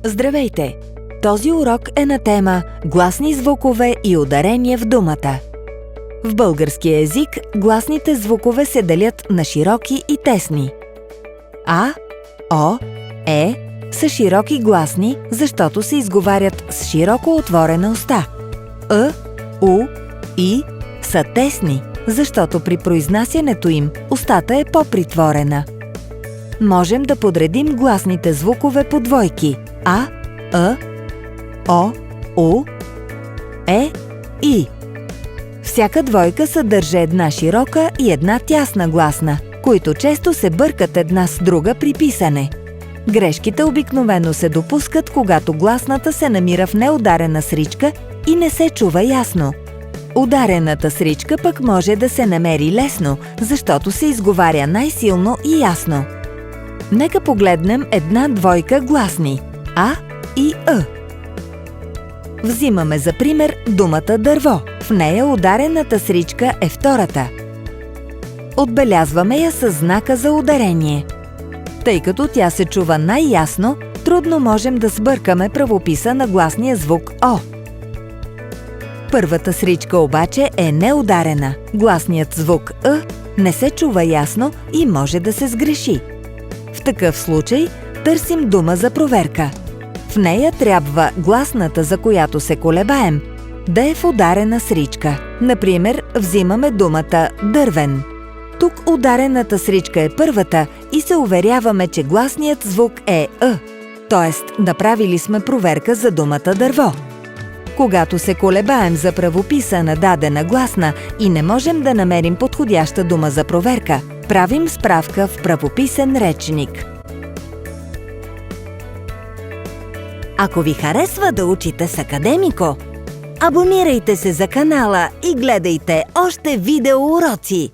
Здравейте! Този урок е на тема гласни звукове и ударения в думата. В българския език гласните звукове се делят на широки и тесни. А, О, Е са широки гласни, защото се изговарят с широко отворена уста. У, И са тесни, защото при произнасянето им устата е по-притворена. Можем да подредим гласните звукове по двойки А, О, У, Е, И. Всяка двойка съдържа една широка и една тясна гласна, които често се бъркат една с друга при писане. Грешките обикновено се допускат, когато гласната се намира в неударена сричка и не се чува ясно. Ударената сричка пък може да се намери лесно, защото се изговаря най-силно и ясно. Нека погледнем една двойка гласни А и Ъ. Взимаме за пример думата дърво. В нея ударената сричка е втората. Отбелязваме я със знака за ударение. Тъй като тя се чува най-ясно, трудно можем да сбъркаме правописа на гласния звук О. Първата сричка обаче е неударена. Гласният звук Ъ не се чува ясно и може да се сгреши. В такъв случай търсим дума за проверка. В нея трябва гласната, за която се колебаем, да е в ударена сричка. Например, взимаме думата дървен. Тук ударената сричка е първата и се уверяваме, че гласният звук е Ъ, т.е. направили сме проверка за думата дърво. Когато се колебаем за правописа на дадена гласна и не можем да намерим подходяща дума за проверка, правим справка в правописен речник. Ако ви харесва да учите с Академико, абонирайте се за канала и гледайте още видеоуроци!